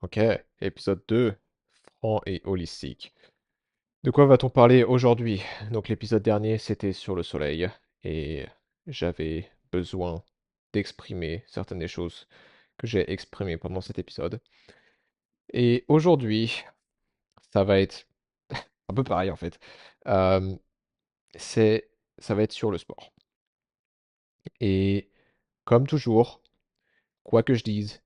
Ok, épisode 2, franc et holistique. De quoi va-t-on parler aujourd'hui? Donc l'épisode dernier, c'était sur le soleil et j'avais besoin d'exprimer certaines des choses que j'ai exprimées pendant cet épisode. Et aujourd'hui, ça va être un peu pareil en fait. Euh, c'est, ça va être sur le sport. Et comme toujours, quoi que je dise,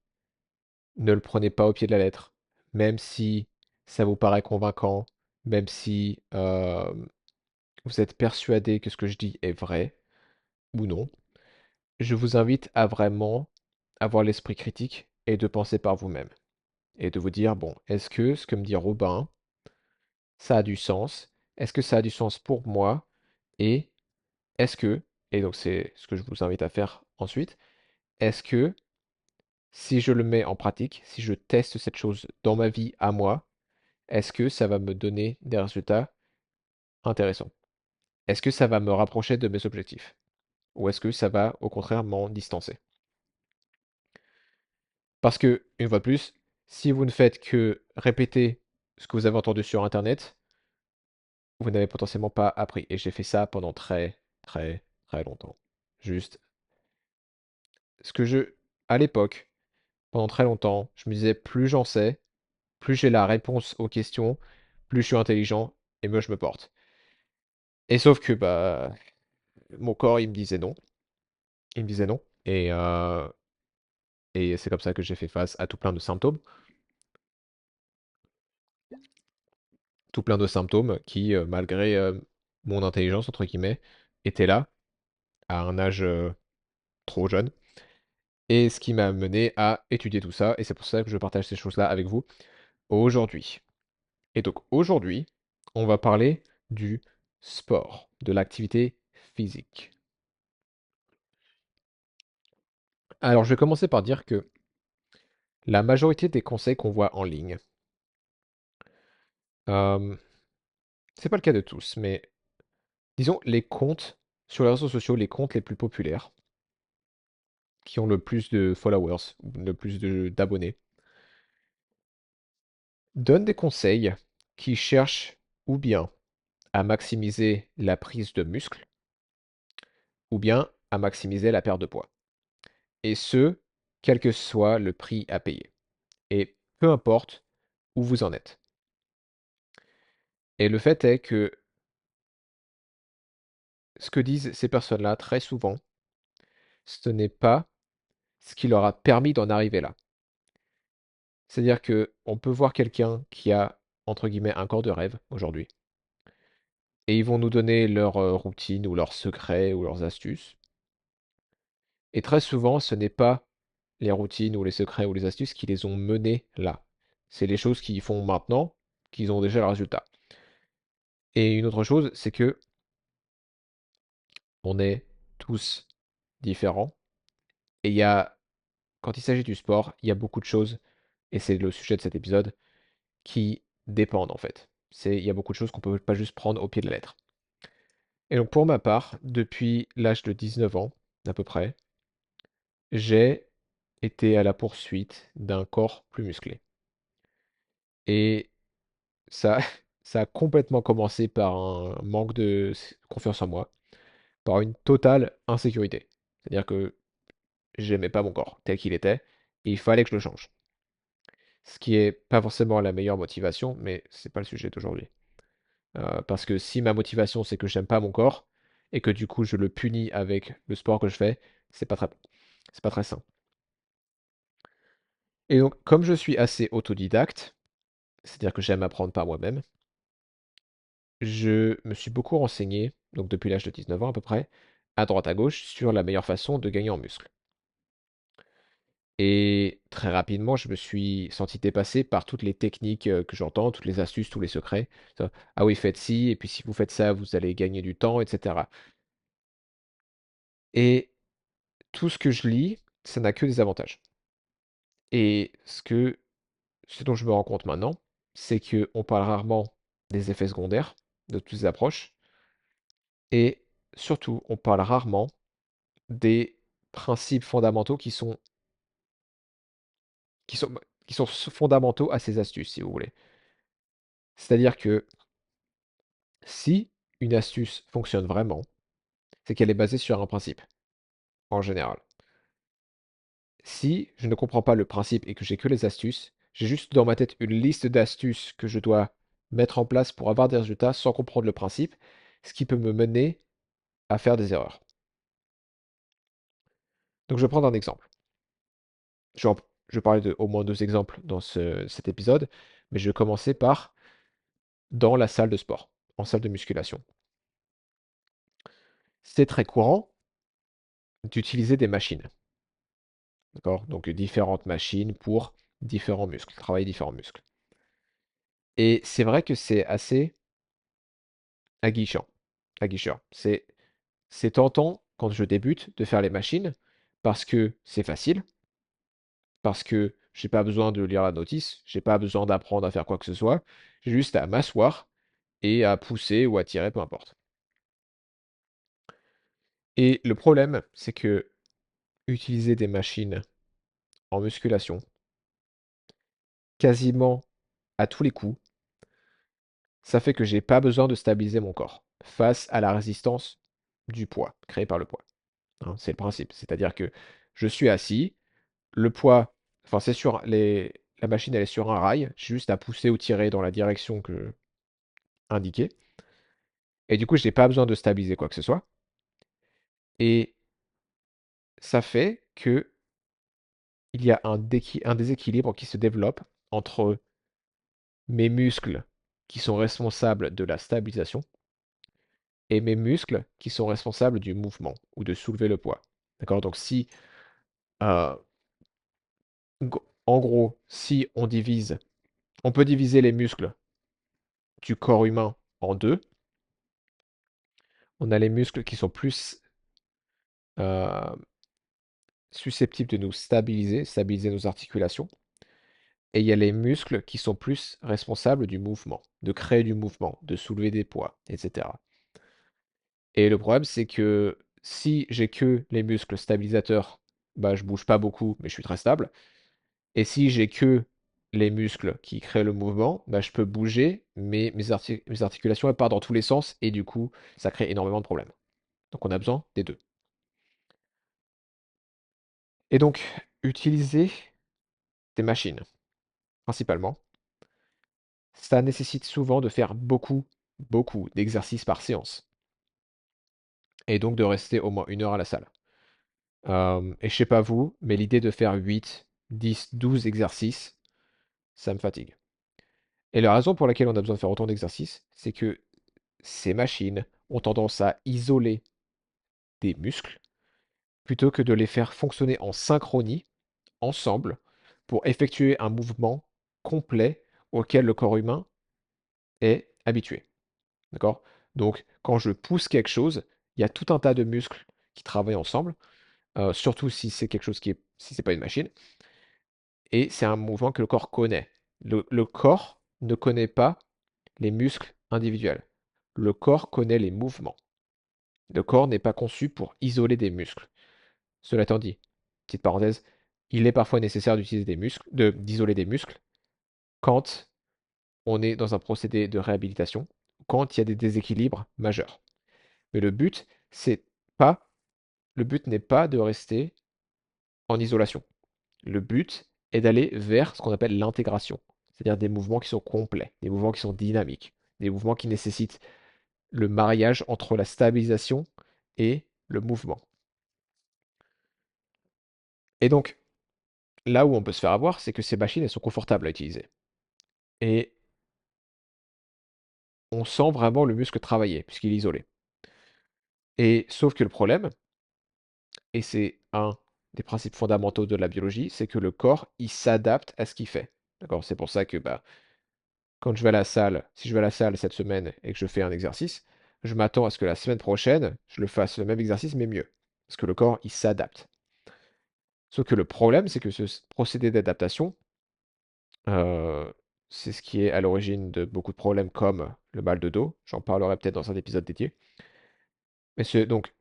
ne le prenez pas au pied de la lettre, même si ça vous paraît convaincant, même si vous êtes persuadé que ce que je dis est vrai ou non. Je vous invite à vraiment avoir l'esprit critique et de penser par vous-même. Et de vous dire, bon, est-ce que ce que me dit Robin, ça a du sens? Est-ce que ça a du sens pour moi? Et est-ce que, et donc c'est ce que je vous invite à faire ensuite, est-ce que si je le mets en pratique, si je teste cette chose dans ma vie à moi, est-ce que ça va me donner des résultats intéressants? Est-ce que ça va me rapprocher de mes objectifs? Ou est-ce que ça va au contraire m'en distancer? Parce que, une fois de plus, si vous ne faites que répéter ce que vous avez entendu sur Internet, vous n'avez potentiellement pas appris. Et j'ai fait ça pendant très, très, très longtemps. Juste, ce que je, à l'époque, pendant très longtemps, je me disais, plus j'en sais, plus j'ai la réponse aux questions, plus je suis intelligent, et mieux je me porte. Et sauf que, bah, mon corps, il me disait non. Il me disait non. Et c'est comme ça que j'ai fait face à tout plein de symptômes. Tout plein de symptômes qui, malgré mon intelligence, entre guillemets, étaient là à un âge trop jeune. Et ce qui m'a mené à étudier tout ça. Et c'est pour ça que je partage ces choses-là avec vous aujourd'hui. Et donc aujourd'hui, on va parler du sport, de l'activité physique. Alors je vais commencer par dire que la majorité des conseils qu'on voit en ligne, euh, c'est pas le cas de tous, mais disons les comptes sur les réseaux sociaux, les comptes les plus populaires, qui ont le plus de followers, le plus d'abonnés, donnent des conseils qui cherchent ou bien à maximiser la prise de muscle, ou bien à maximiser la perte de poids. Et ce, quel que soit le prix à payer. Et peu importe où vous en êtes. Et le fait est que ce que disent ces personnes-là, très souvent, ce n'est pas ce qui leur a permis d'en arriver là. C'est-à-dire que on peut voir quelqu'un qui a, entre guillemets, un corps de rêve aujourd'hui, et ils vont nous donner leur routine ou leurs secrets ou leurs astuces. Et très souvent, ce n'est pas les routines ou les secrets ou les astuces qui les ont menés là. C'est les choses qu'ils font maintenant qu'ils ont déjà le résultat. Et une autre chose, c'est que on est tous différents. Et quand il s'agit du sport, il y a beaucoup de choses, et c'est le sujet de cet épisode, qui dépendent en fait. Il y a beaucoup de choses qu'on peut pas juste prendre au pied de la lettre. Et donc pour ma part, depuis l'âge de 19 ans, à peu près, j'ai été à la poursuite d'un corps plus musclé. Et ça, ça a complètement commencé par un manque de confiance en moi, par une totale insécurité. C'est-à-dire que j'aimais pas mon corps tel qu'il était, et il fallait que je le change. Ce qui est pas forcément la meilleure motivation, mais c'est pas le sujet d'aujourd'hui. Parce que si ma motivation c'est que j'aime pas mon corps, et que du coup je le punis avec le sport que je fais, c'est pas très sain. Et donc, comme je suis assez autodidacte, c'est-à-dire que j'aime apprendre par moi-même, je me suis beaucoup renseigné, donc depuis l'âge de 19 ans à peu près, à droite à gauche, sur la meilleure façon de gagner en muscle. Et très rapidement, je me suis senti dépassé par toutes les techniques que j'entends, toutes les astuces, tous les secrets. Ah oui, faites ci, et puis si vous faites ça, vous allez gagner du temps, etc. Et tout ce que je lis, ça n'a que des avantages. Et ce dont je me rends compte maintenant, c'est que on parle rarement des effets secondaires de toutes ces approches, et surtout, on parle rarement des principes fondamentaux qui sont qui sont fondamentaux à ces astuces, si vous voulez. C'est-à-dire que si une astuce fonctionne vraiment, c'est qu'elle est basée sur un principe, en général. Si je ne comprends pas le principe et que j'ai que les astuces, j'ai juste dans ma tête une liste d'astuces que je dois mettre en place pour avoir des résultats sans comprendre le principe, ce qui peut me mener à faire des erreurs. Donc je vais prendre un exemple. Je vais, je vais parler de au moins deux exemples dans cet épisode, mais je vais commencer par dans la salle de sport, en salle de musculation. C'est très courant d'utiliser des machines, d'accord? Donc différentes machines pour différents muscles, travailler différents muscles. Et c'est vrai que c'est assez aguichant, aguicheur. C'est tentant quand je débute de faire les machines parce que c'est facile, parce que j'ai pas besoin de lire la notice, j'ai pas besoin d'apprendre à faire quoi que ce soit, j'ai juste à m'asseoir et à pousser ou à tirer, peu importe. Et le problème, c'est que utiliser des machines en musculation, quasiment à tous les coups, ça fait que j'ai pas besoin de stabiliser mon corps face à la résistance du poids créé par le poids. Hein, c'est le principe. C'est-à-dire que je suis assis, le poids, enfin c'est sur la machine elle est sur un rail, j'ai juste à pousser ou tirer dans la direction que indiquée. Et du coup, je n'ai pas besoin de stabiliser quoi que ce soit. Et ça fait que il y a un déséquilibre qui se développe entre mes muscles qui sont responsables de la stabilisation et mes muscles qui sont responsables du mouvement ou de soulever le poids. D'accord? Donc si, euh, en gros, si on peut diviser les muscles du corps humain en deux. On a les muscles qui sont plus euh, susceptibles de nous stabiliser, stabiliser nos articulations. Et il y a les muscles qui sont plus responsables du mouvement, de créer du mouvement, de soulever des poids, etc. Et le problème, c'est que si j'ai que les muscles stabilisateurs, bah, je bouge pas beaucoup, mais je suis très stable. Et si j'ai que les muscles qui créent le mouvement, bah, je peux bouger, mais mes articulations elles partent dans tous les sens, et du coup, ça crée énormément de problèmes. Donc on a besoin des deux. Et donc, utiliser des machines, principalement, ça nécessite souvent de faire beaucoup d'exercices par séance. Et donc de rester au moins une heure à la salle. Et je sais pas vous, mais l'idée de faire 8, 10, 12 exercices, ça me fatigue. Et la raison pour laquelle on a besoin de faire autant d'exercices, c'est que ces machines ont tendance à isoler des muscles plutôt que de les faire fonctionner en synchronie, ensemble, pour effectuer un mouvement complet auquel le corps humain est habitué. D'accord? Donc, quand je pousse quelque chose, il y a tout un tas de muscles qui travaillent ensemble, surtout si c'est quelque chose si c'est pas une machine, et c'est un mouvement que le corps connaît. Le corps ne connaît pas les muscles individuels. Le corps connaît les mouvements. Le corps n'est pas conçu pour isoler des muscles. Cela étant dit, petite parenthèse, il est parfois nécessaire d'utiliser des muscles, d'isoler des muscles quand on est dans un procédé de réhabilitation, quand il y a des déséquilibres majeurs. Mais c'est pas, le but n'est pas de rester en isolation. Le but est d'aller vers ce qu'on appelle l'intégration, c'est-à-dire des mouvements qui sont complets, des mouvements qui sont dynamiques, des mouvements qui nécessitent le mariage entre la stabilisation et le mouvement. Et donc, là où on peut se faire avoir, c'est que ces machines, elles sont confortables à utiliser. Et on sent vraiment le muscle travailler, puisqu'il est isolé. Et sauf que le problème, et c'est un des principes fondamentaux de la biologie, c'est que le corps, il s'adapte à ce qu'il fait. D'accord? C'est pour ça que bah, quand je vais à la salle, si je vais à la salle cette semaine et que je fais un exercice, je m'attends à ce que la semaine prochaine, je le fasse le même exercice, mais mieux. Parce que le corps, il s'adapte. Sauf que le problème, c'est que ce procédé d'adaptation, euh, c'est ce qui est à l'origine de beaucoup de problèmes comme le mal de dos. J'en parlerai peut-être dans un épisode dédié. Mais donc,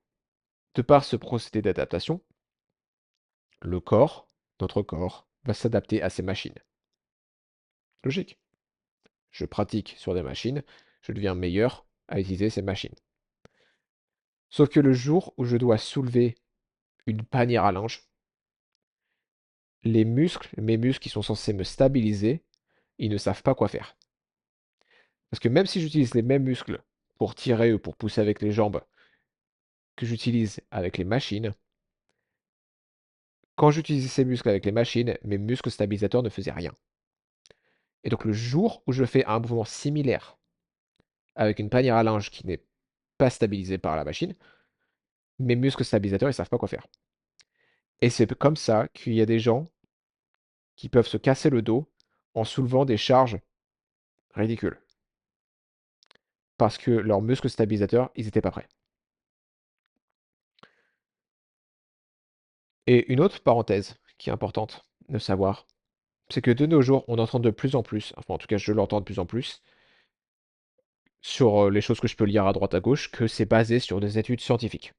de par ce procédé d'adaptation, le corps, notre corps, va s'adapter à ces machines. Logique. Je pratique sur des machines, je deviens meilleur à utiliser ces machines. Sauf que le jour où je dois soulever une panière à linge, mes muscles qui sont censés me stabiliser, ils ne savent pas quoi faire. Parce que même si j'utilise les mêmes muscles pour tirer ou pour pousser avec les jambes que j'utilise avec les machines, quand j'utilisais ces muscles avec les machines, mes muscles stabilisateurs ne faisaient rien. Et donc le jour où je fais un mouvement similaire avec une panière à linge qui n'est pas stabilisée par la machine, mes muscles stabilisateurs, ils savent pas quoi faire. Et c'est comme ça qu'il y a des gens qui peuvent se casser le dos en soulevant des charges ridicules. Parce que leurs muscles stabilisateurs, ils n'étaient pas prêts. Et une autre parenthèse qui est importante de savoir, c'est que de nos jours, on entend de plus en plus, enfin en tout cas je l'entends de plus en plus, sur les choses que je peux lire à droite à gauche, que c'est basé sur des études scientifiques.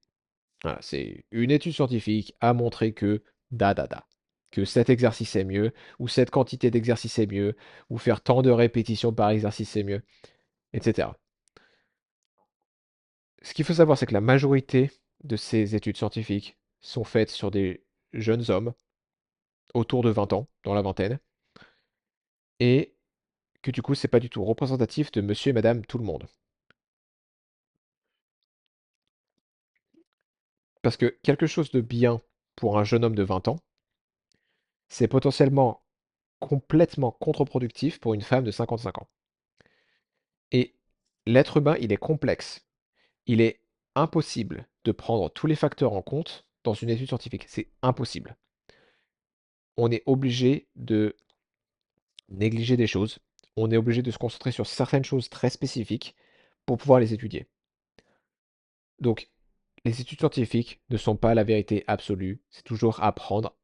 Voilà, c'est une étude scientifique a montré que que cet exercice est mieux, ou cette quantité d'exercice est mieux, ou faire tant de répétitions par exercice est mieux, etc. Ce qu'il faut savoir, c'est que la majorité de ces études scientifiques sont faites sur des jeunes hommes autour de 20 ans, dans la vingtaine, et que du coup, c'est pas du tout représentatif de monsieur et madame tout le monde. Parce que quelque chose de bien pour un jeune homme de 20 ans, c'est potentiellement complètement contre-productif pour une femme de 55 ans. Et l'être humain, il est complexe. Il est impossible de prendre tous les facteurs en compte dans une étude scientifique. C'est impossible. On est obligé de négliger des choses. On est obligé de se concentrer sur certaines choses très spécifiques pour pouvoir les étudier. Donc, les études scientifiques ne sont pas la vérité absolue. C'est toujours à prendre.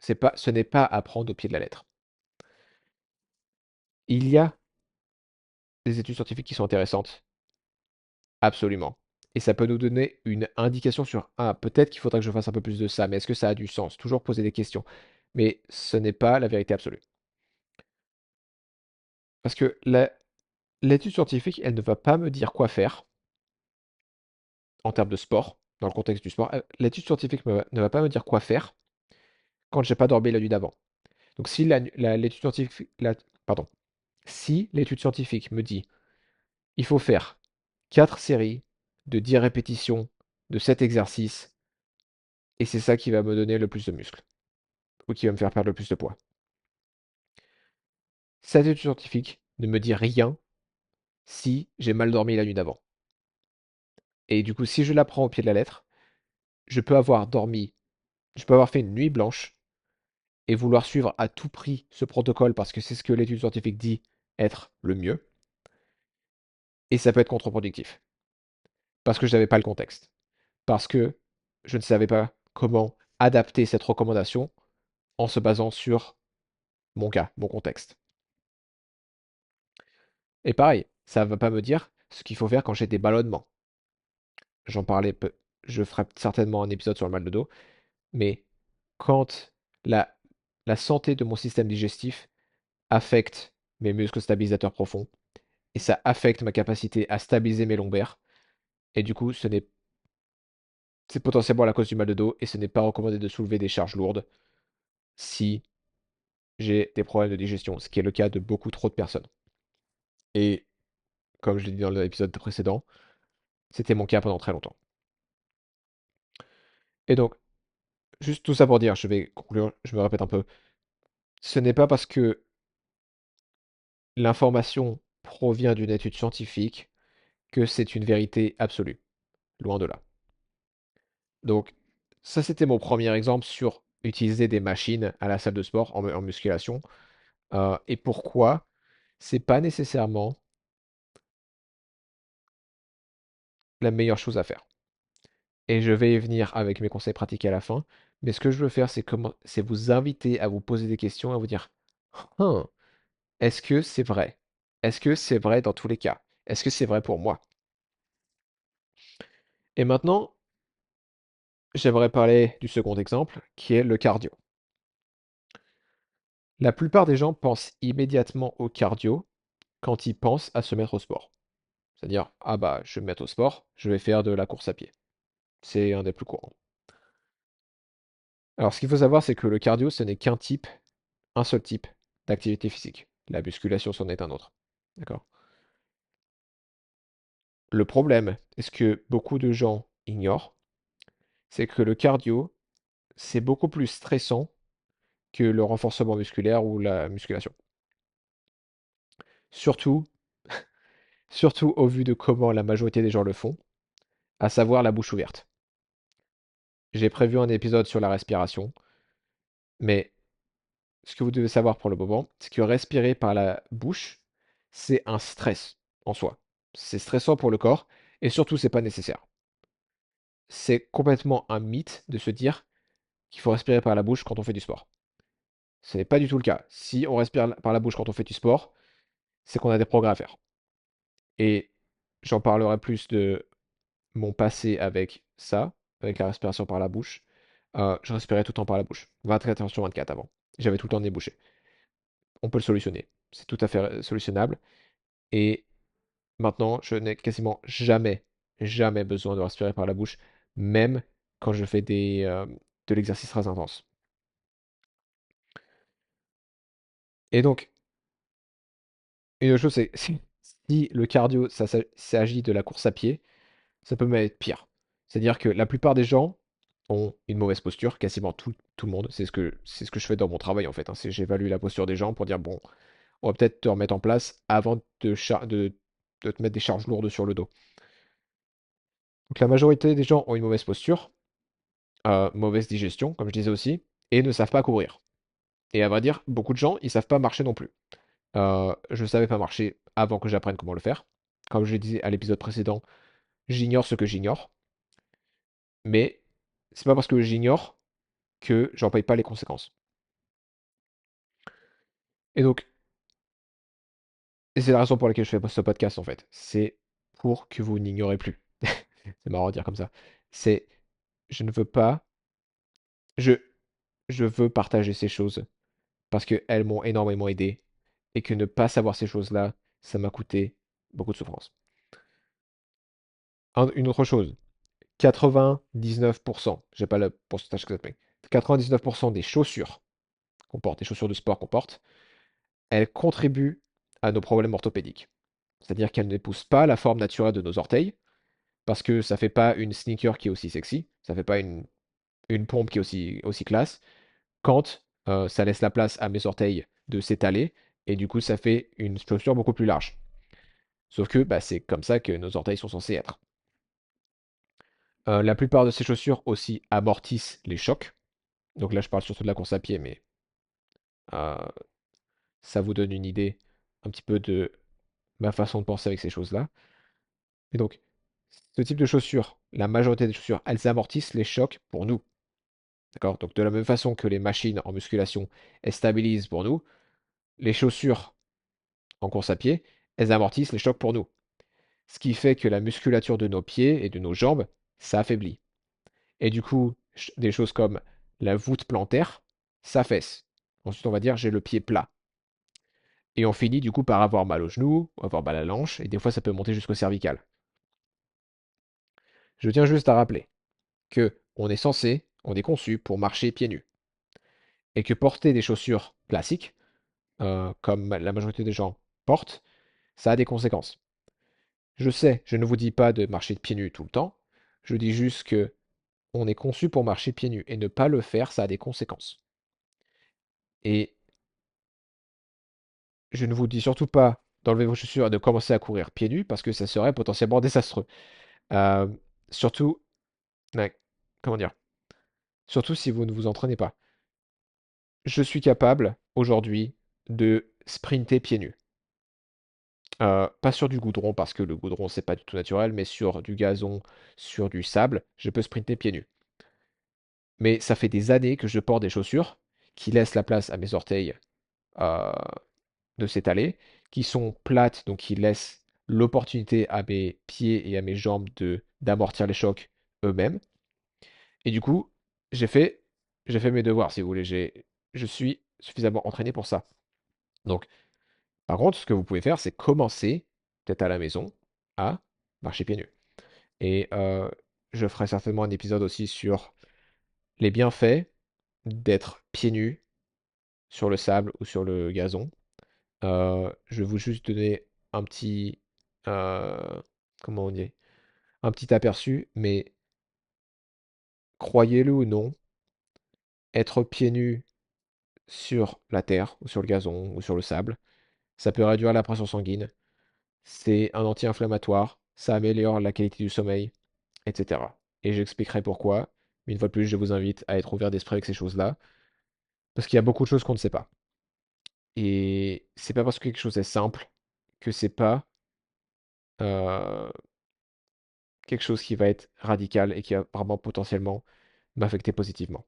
Ce n'est pas à prendre au pied de la lettre. Il y a des études scientifiques qui sont intéressantes, absolument. Et ça peut nous donner une indication sur, ah, peut-être qu'il faudrait que je fasse un peu plus de ça, mais est-ce que ça a du sens? Toujours poser des questions. Mais ce n'est pas la vérité absolue. Parce que l'étude scientifique, elle ne va pas me dire quoi faire en termes de sport, dans le contexte du sport. L'étude scientifique ne va pas me dire quoi faire quand j'ai pas dormi la nuit d'avant. Donc si l'étude scientifique, pardon, si l'étude scientifique me dit, il faut faire 4 séries de 10 répétitions de cet exercice, et c'est ça qui va me donner le plus de muscles, ou qui va me faire perdre le plus de poids. Cette étude scientifique ne me dit rien si j'ai mal dormi la nuit d'avant. Et du coup, si je la prends au pied de la lettre, je peux avoir dormi, je peux avoir fait une nuit blanche et vouloir suivre à tout prix ce protocole parce que c'est ce que l'étude scientifique dit être le mieux, et ça peut être contre-productif parce que je n'avais pas le contexte, parce que je ne savais pas comment adapter cette recommandation en se basant sur mon cas, mon contexte. Et pareil, ça ne va pas me dire ce qu'il faut faire quand j'ai des ballonnements. J'en parlais peu, je ferai certainement un épisode sur le mal de dos, mais quand la, la santé de mon système digestif affecte mes muscles stabilisateurs profonds, et ça affecte ma capacité à stabiliser mes lombaires, et du coup, c'est potentiellement la cause du mal de dos, et ce n'est pas recommandé de soulever des charges lourdes si j'ai des problèmes de digestion, ce qui est le cas de beaucoup trop de personnes. Et comme je l'ai dit dans l'épisode précédent, c'était mon cas pendant très longtemps. Et donc, juste tout ça pour dire, je vais conclure, je me répète un peu, ce n'est pas parce que l'information provient d'une étude scientifique que c'est une vérité absolue. Loin de là. Donc, ça, c'était mon premier exemple sur utiliser des machines à la salle de sport en musculation. Et pourquoi c'est pas nécessairement la meilleure chose à faire. Et je vais y venir avec mes conseils pratiques à la fin. Mais ce que je veux faire, c'est vous inviter à vous poser des questions, à vous dire, Hum, est-ce que c'est vrai? Est-ce que c'est vrai dans tous les cas? Est-ce que c'est vrai pour moi? Et maintenant, j'aimerais parler du second exemple, qui est le cardio. La plupart des gens pensent immédiatement au cardio quand ils pensent à se mettre au sport. C'est-à-dire, ah bah, je vais me mettre au sport, je vais faire de la course à pied. C'est un des plus courants. Alors, ce qu'il faut savoir, c'est que le cardio, ce n'est qu'un type, un seul type d'activité physique. La musculation, c'en est un autre. D'accord? Le problème, et ce que beaucoup de gens ignorent, c'est que le cardio, c'est beaucoup plus stressant que le renforcement musculaire ou la musculation. Surtout, surtout au vu de comment la majorité des gens le font, à savoir la bouche ouverte. J'ai prévu un épisode sur la respiration, mais ce que vous devez savoir pour le moment, c'est que respirer par la bouche, c'est un stress en soi. C'est stressant pour le corps, et surtout, c'est pas nécessaire. C'est complètement un mythe de se dire qu'il faut respirer par la bouche quand on fait du sport. Ce n'est pas du tout le cas. Si on respire par la bouche quand on fait du sport, c'est qu'on a des progrès à faire. Et j'en parlerai plus de mon passé avec ça, avec la respiration par la bouche. Je respirais tout le temps par la bouche, 24 heures sur 24 avant. J'avais tout le temps le nez bouché. On peut le solutionner. C'est tout à fait solutionnable. Et maintenant, je n'ai quasiment jamais, jamais besoin de respirer par la bouche, même quand je fais de l'exercice très intense. Et donc, une autre chose, c'est si le cardio, ça s'agit de la course à pied, ça peut même être pire. C'est-à-dire que la plupart des gens ont une mauvaise posture, quasiment tout le monde. C'est ce que je fais dans mon travail en fait, hein. J'évalue la posture des gens pour dire, bon, on va peut-être te remettre en place avant de te mettre des charges lourdes sur le dos. Donc la majorité des gens ont une mauvaise posture, mauvaise digestion, comme je disais aussi, et ne savent pas courir. Et à vrai dire, beaucoup de gens, ils savent pas marcher non plus. Je ne savais pas marcher avant que j'apprenne comment le faire. Comme je le disais à l'épisode précédent, j'ignore ce que j'ignore, mais c'est pas parce que j'ignore que j'en paye pas les conséquences. Et donc, et c'est la raison pour laquelle je fais ce podcast en fait. C'est pour que vous n'ignorez plus. C'est marrant de dire comme ça. C'est, je ne veux pas, je, je veux partager ces choses parce qu'elles m'ont énormément aidé et que ne pas savoir ces choses-là, ça m'a coûté beaucoup de souffrance. Une autre chose, 99%, j'ai pas le pourcentage exact, mais 99% des chaussures qu'on porte, des chaussures de sport qu'on porte, elles contribuent à nos problèmes orthopédiques. C'est-à-dire qu'elles n'épousent pas la forme naturelle de nos orteils, parce que ça fait pas une sneaker qui est aussi sexy, ça fait pas une pompe qui est aussi classe, quand ça laisse la place à mes orteils de s'étaler, et du coup ça fait une chaussure beaucoup plus large. Sauf que bah, c'est comme ça que nos orteils sont censés être. La plupart de ces chaussures aussi amortissent les chocs. Donc là, je parle surtout de la course à pied, mais euh, ça vous donne une idée un petit peu de ma façon de penser avec ces choses-là. Et donc, ce type de chaussures, la majorité des chaussures, elles amortissent les chocs pour nous. D'accord? Donc, de la même façon que les machines en musculation, elles stabilisent pour nous, les chaussures en course à pied, elles amortissent les chocs pour nous. Ce qui fait que la musculature de nos pieds et de nos jambes s'affaiblit. Et du coup, des choses comme la voûte plantaire s'affaisse. Ensuite, on va dire j'ai le pied plat. Et on finit du coup par avoir mal aux genoux, avoir mal à la hanche, et des fois ça peut monter jusqu'au cervical. Je tiens juste à rappeler que on est conçu pour marcher pieds nus. Et que porter des chaussures classiques, comme la majorité des gens portent, ça a des conséquences. Je sais, je ne vous dis pas de marcher de pieds nus tout le temps, je dis juste que on est conçu pour marcher pieds nus, et ne pas le faire, ça a des conséquences. Et je ne vous dis surtout pas d'enlever vos chaussures et de commencer à courir pieds nus, parce que ça serait potentiellement désastreux. Euh, surtout, ouais, comment dire, surtout si vous ne vous entraînez pas. Je suis capable, aujourd'hui, de sprinter pieds nus. Pas sur du goudron, parce que le goudron, c'est pas du tout naturel, mais sur du gazon, sur du sable, je peux sprinter pieds nus. Mais ça fait des années que je porte des chaussures qui laissent la place à mes orteils euh, de s'étaler, qui sont plates, donc qui laissent l'opportunité à mes pieds et à mes jambes de d'amortir les chocs eux-mêmes. Et du coup, j'ai fait, j'ai fait mes devoirs, si vous voulez. Je suis suffisamment entraîné pour ça. Donc, par contre, ce que vous pouvez faire, c'est commencer, peut-être à la maison, à marcher pieds nus. Et je ferai certainement un épisode aussi sur les bienfaits d'être pieds nus sur le sable ou sur le gazon. Je vais vous juste donner un petit, comment on dit, un petit aperçu, mais croyez-le ou non, être pieds nus sur la terre ou sur le gazon ou sur le sable, ça peut réduire la pression sanguine, c'est un anti-inflammatoire, ça améliore la qualité du sommeil, etc. Et j'expliquerai pourquoi. Mais une fois de plus, je vous invite à être ouvert d'esprit avec ces choses-là, parce qu'il y a beaucoup de choses qu'on ne sait pas. Et c'est pas parce que quelque chose est simple que c'est pas euh, quelque chose qui va être radical et qui va vraiment potentiellement m'affecter positivement.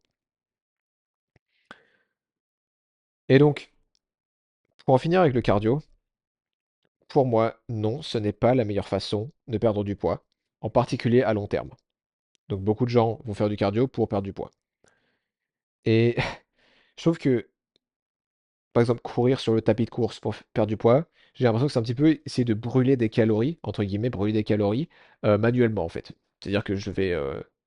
Et donc, pour en finir avec le cardio, pour moi, non, ce n'est pas la meilleure façon de perdre du poids, en particulier à long terme. Donc beaucoup de gens vont faire du cardio pour perdre du poids. Et je trouve que, par exemple, courir sur le tapis de course pour perdre du poids, j'ai l'impression que c'est un petit peu essayer de brûler des calories, entre guillemets, brûler des calories manuellement en fait. C'est-à-dire que je vais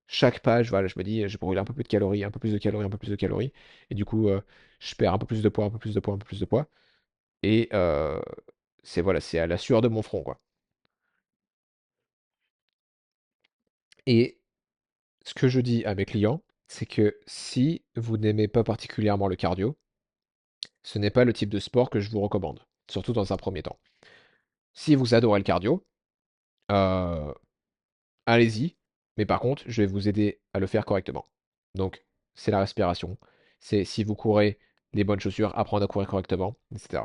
chaque page, voilà, je me dis, je brûle un peu plus de calories, un peu plus de calories, un peu plus de calories, et du coup, je perds un peu plus de poids, un peu plus de poids, un peu plus de poids, et c'est voilà, c'est à la sueur de mon front, quoi. Et ce que je dis à mes clients, c'est que si vous n'aimez pas particulièrement le cardio, ce n'est pas le type de sport que je vous recommande, surtout dans un premier temps. Si vous adorez le cardio, euh, allez-y, mais par contre, je vais vous aider à le faire correctement. Donc, c'est la respiration, c'est si vous courez, les bonnes chaussures, apprendre à courir correctement, etc.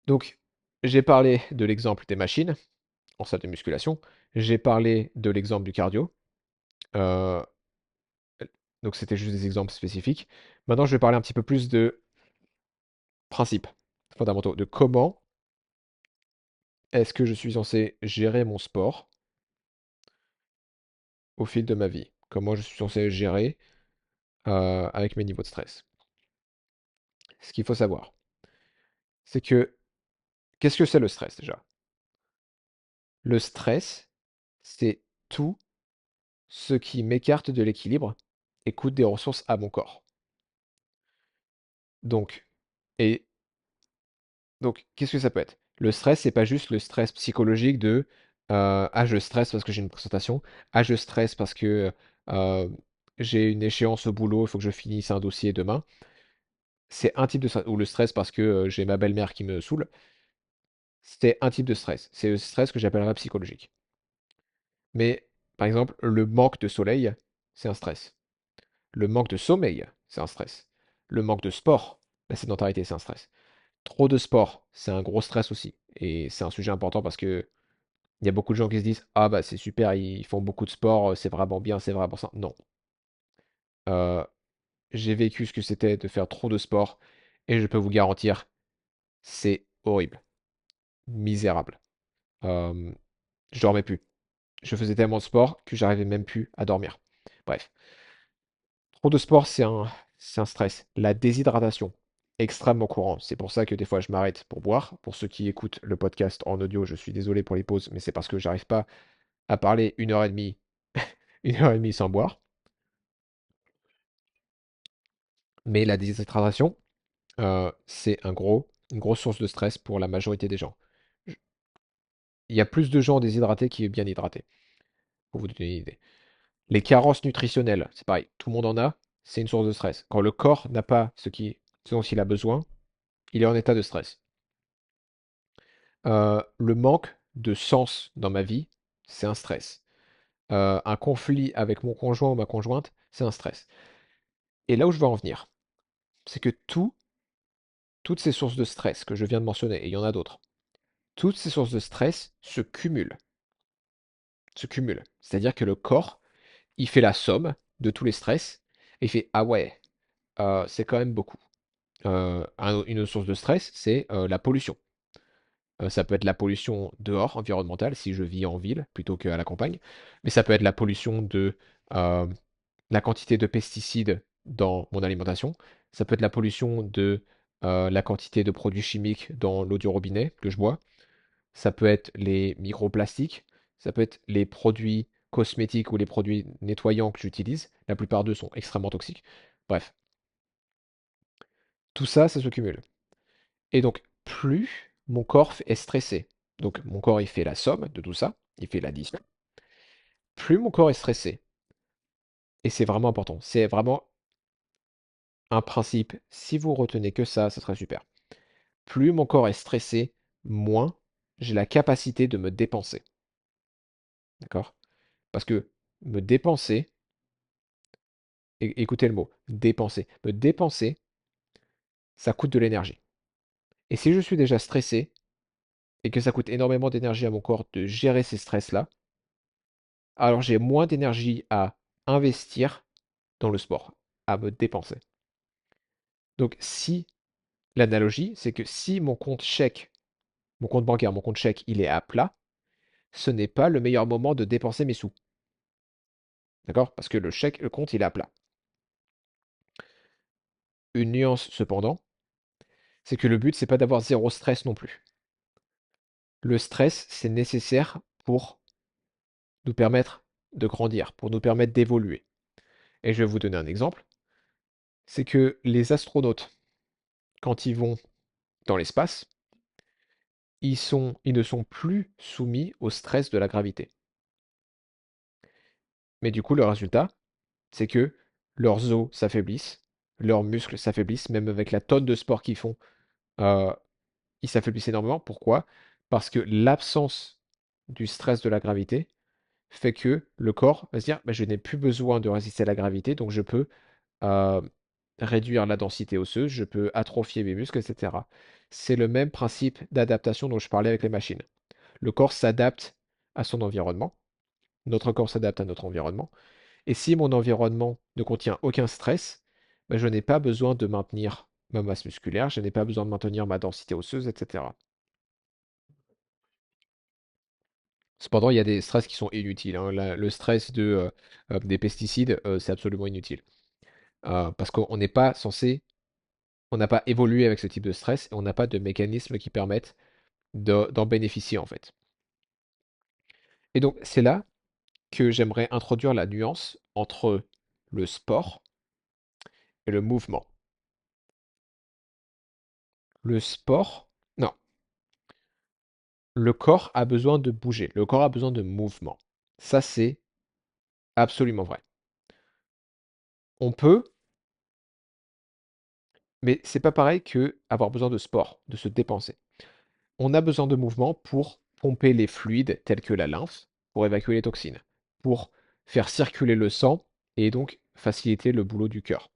Donc, j'ai parlé de l'exemple des machines en salle de musculation, j'ai parlé de l'exemple du cardio, euh, donc c'était juste des exemples spécifiques. Maintenant, je vais parler un petit peu plus de principes fondamentaux, de comment est-ce que je suis censé gérer mon sport au fil de ma vie, comment je suis censé gérer avec mes niveaux de stress. Ce qu'il faut savoir, c'est que qu'est-ce que c'est le stress déjà? Le stress, c'est tout ce qui m'écarte de l'équilibre et coûte des ressources à mon corps. Donc, et qu'est-ce que ça peut être? Le stress, c'est pas juste le stress psychologique de ah, je stresse parce que j'ai une présentation, ah, je stresse parce que euh, j'ai une échéance au boulot, il faut que je finisse un dossier demain. C'est un type de stress, ou le stress parce que j'ai ma belle-mère qui me saoule. C'est un type de stress. C'est le stress que j'appellerais psychologique. Mais par exemple, le manque de soleil, c'est un stress. Le manque de sommeil, c'est un stress. Le manque de sport, la sédentarité, c'est un stress. Trop de sport, c'est un gros stress aussi. Et c'est un sujet important parce que il y a beaucoup de gens qui se disent ah bah c'est super, ils font beaucoup de sport, c'est vraiment bien, c'est vraiment ça. Non. Euh, j'ai vécu ce que c'était de faire trop de sport et je peux vous garantir, c'est horrible, misérable. Euh, je dormais plus. Je faisais tellement de sport que j'arrivais même plus à dormir. Bref. Trop de sport, c'est un stress. La déshydratation, extrêmement courant. C'est pour ça que des fois je m'arrête pour boire. Pour ceux qui écoutent le podcast en audio, je suis désolé pour les pauses, mais c'est parce que j'arrive pas à parler 1 heure et demie, 1 heure et demie sans boire. Mais la déshydratation, c'est une grosse source de stress pour la majorité des gens. Je- Il y a plus de gens déshydratés qui bien hydratés, pour vous donner une idée. Les carences nutritionnelles, c'est pareil, tout le monde en a, c'est une source de stress. Quand le corps n'a pas ce dont il a besoin, il est en état de stress. Le manque de sens dans ma vie, c'est un stress. Un conflit avec mon conjoint ou ma conjointe, c'est un stress. Et là où je veux en venir, c'est que toutes ces sources de stress que je viens de mentionner, et il y en a d'autres, toutes ces sources de stress se cumulent. C'est-à-dire que le corps, il fait la somme de tous les stress, et il fait, ah ouais, c'est quand même beaucoup. Une autre source de stress, c'est la pollution. Ça peut être la pollution dehors, environnementale, si je vis en ville plutôt qu'à la campagne. Mais ça peut être la pollution de euh, la quantité de pesticides dans mon alimentation. Ça peut être la pollution de la quantité de produits chimiques dans l'eau du robinet que je bois. Ça peut être les microplastiques. Ça peut être les produits cosmétiques ou les produits nettoyants que j'utilise. La plupart d'eux sont extrêmement toxiques. Bref, tout ça, ça se cumule. Et donc, plus mon corps est stressé, donc mon corps il fait la somme de tout ça, il fait l'addition, plus mon corps est stressé, et c'est vraiment important, c'est vraiment un principe, si vous retenez que ça serait super. Plus mon corps est stressé, moins j'ai la capacité de me dépenser. D'accord? Parce que me dépenser, écoutez le mot, dépenser, me dépenser, ça coûte de l'énergie. Et si je suis déjà stressé, et que ça coûte énormément d'énergie à mon corps de gérer ces stress-là, alors j'ai moins d'énergie à investir dans le sport, à me dépenser. Donc si l'analogie, c'est que si mon compte chèque, mon compte bancaire, mon compte chèque, il est à plat, ce n'est pas le meilleur moment de dépenser mes sous. D'accord? Parce que le chèque, le compte, il est à plat. Une nuance cependant, c'est que le but, c'est pas d'avoir zéro stress non plus. Le stress, c'est nécessaire pour nous permettre de grandir, pour nous permettre d'évoluer. Et je vais vous donner un exemple. C'est que les astronautes, quand ils vont dans l'espace, ils ne sont plus soumis au stress de la gravité. Mais du coup, le résultat, c'est que leurs os s'affaiblissent, leurs muscles s'affaiblissent, même avec la tonne de sport qu'ils font, euh, ils s'affaiblissent énormément. Pourquoi? Parce que l'absence du stress de la gravité fait que le corps va se dire, bah, je n'ai plus besoin de résister à la gravité, donc je peux euh, réduire la densité osseuse, je peux atrophier mes muscles, etc. C'est le même principe d'adaptation dont je parlais avec les machines. Le corps s'adapte à son environnement, notre corps s'adapte à notre environnement, et si mon environnement ne contient aucun stress, ben, je n'ai pas besoin de maintenir ma masse musculaire, je n'ai pas besoin de maintenir ma densité osseuse, etc. Cependant, il y a des stress qui sont inutiles, hein. Le stress des pesticides, c'est absolument inutile. Parce qu'on n'est pas censé, on n'a pas évolué avec ce type de stress et on n'a pas de mécanismes qui permettent d'en bénéficier en fait. Et donc, c'est là que j'aimerais introduire la nuance entre le sport et le mouvement. Le sport, non, le corps a besoin de bouger, le corps a besoin de mouvement. Ça, c'est absolument vrai. On peut, mais c'est pas pareil que avoir besoin de sport, de se dépenser. On a besoin de mouvement pour pomper les fluides tels que la lymphe, pour évacuer les toxines, pour faire circuler le sang et donc faciliter le boulot du cœur.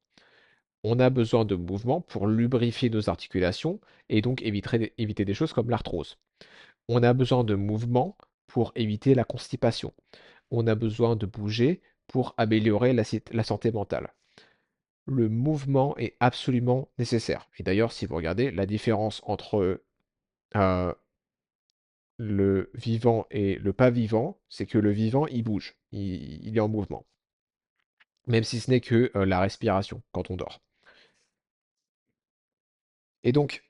On a besoin de mouvement pour lubrifier nos articulations et donc éviter des choses comme l'arthrose. On a besoin de mouvement pour éviter la constipation. On a besoin de bouger pour améliorer la santé mentale. Le mouvement est absolument nécessaire. Et d'ailleurs, si vous regardez la différence entre euh, le vivant et le pas vivant, c'est que le vivant, il bouge, il est en mouvement. Même si ce n'est que la respiration quand on dort. Et donc,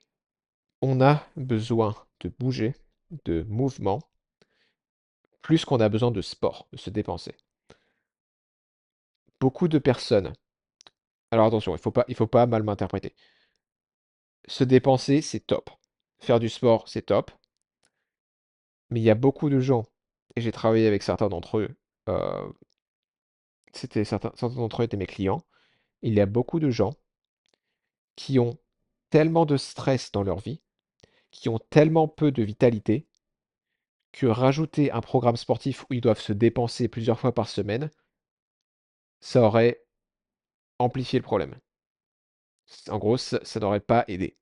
on a besoin de bouger, de mouvement, plus qu'on a besoin de sport, de se dépenser. Beaucoup de personnes, alors attention, il faut pas mal m'interpréter. Se dépenser, c'est top. Faire du sport, c'est top. Mais il y a beaucoup de gens, et j'ai travaillé avec certains d'entre eux, euh, certains d'entre eux étaient mes clients. Il y a beaucoup de gens qui ont tellement de stress dans leur vie, qui ont tellement peu de vitalité, que rajouter un programme sportif où ils doivent se dépenser plusieurs fois par semaine, ça aurait amplifié le problème. En gros, ça n'aurait pas aidé.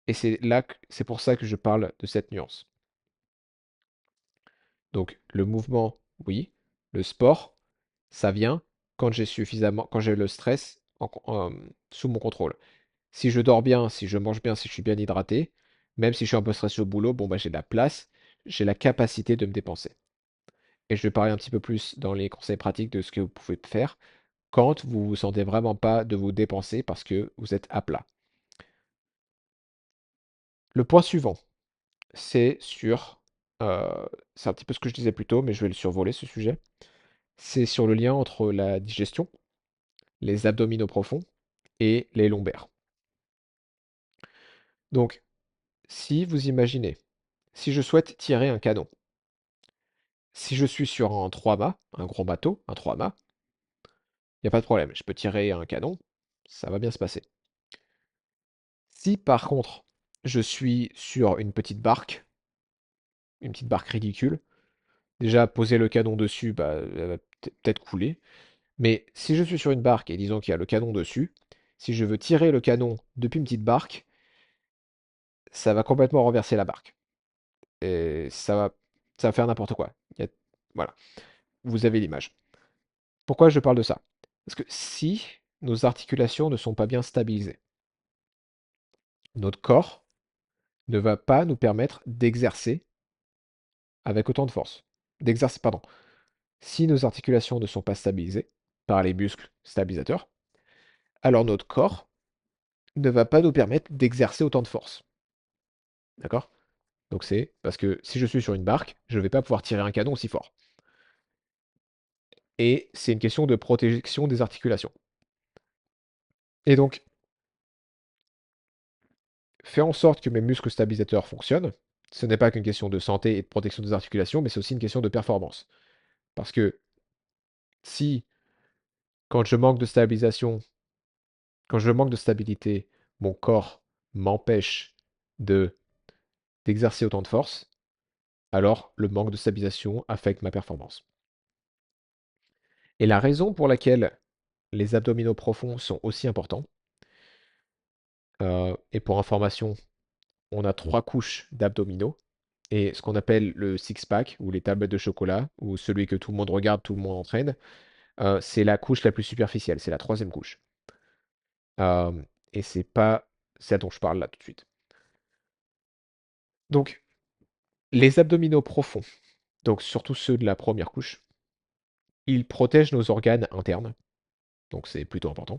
Et c'est pour ça que je parle de cette nuance. Donc, le mouvement, oui. Le sport, ça vient quand j'ai le stress sous mon contrôle. Si je dors bien, si je mange bien, si je suis bien hydraté, même si je suis un peu stressé au boulot, bon, bah, j'ai de la place, j'ai la capacité de me dépenser. Et je vais parler un petit peu plus dans les conseils pratiques de ce que vous pouvez faire. quand vous vous sentez vraiment pas de vous dépenser parce que vous êtes à plat. Le point suivant, c'est sur, c'est un petit peu ce que je disais plus tôt, mais je vais le survoler ce sujet. C'est sur le lien entre la digestion, les abdominaux profonds et les lombaires. Donc, si vous imaginez, si je souhaite tirer un canon, si je suis sur un 3-mâts, un gros bateau, un 3-mâts, il n'y a pas de problème, je peux tirer un canon, ça va bien se passer. Si par contre, je suis sur une petite barque ridicule, déjà poser le canon dessus, bah, elle va peut-être couler. Mais si je suis sur une barque et disons qu'il y a le canon dessus, si je veux tirer le canon depuis une petite barque, ça va complètement renverser la barque. Et ça va faire n'importe quoi. Voilà, vous avez l'image. Pourquoi je parle de ça? Parce que si nos articulations ne sont pas bien stabilisées, notre corps ne va pas nous permettre d'exercer avec autant de force. D'exercer, pardon. Si nos articulations ne sont pas stabilisées par les muscles stabilisateurs, alors notre corps ne va pas nous permettre d'exercer autant de force. D'accord? Donc c'est parce que si je suis sur une barque, je ne vais pas pouvoir tirer un canon aussi fort. Et c'est une question de protection des articulations. Et donc, faire en sorte que mes muscles stabilisateurs fonctionnent, ce n'est pas qu'une question de santé et de protection des articulations, mais c'est aussi une question de performance. Parce que si, quand je manque de stabilisation, quand je manque de stabilité, mon corps m'empêche de d'exercer autant de force, alors le manque de stabilisation affecte ma performance. Et la raison pour laquelle les abdominaux profonds sont aussi importants, et pour information, on a 3 couches d'abdominaux, et ce qu'on appelle le six-pack, ou les tablettes de chocolat, ou celui que tout le monde regarde, tout le monde entraîne, c'est la couche la plus superficielle, c'est la troisième couche. Euh, et c'est pas ça dont je parle là tout de suite. Donc, les abdominaux profonds, donc surtout ceux de la première couche, ils protègent nos organes internes, donc c'est plutôt important,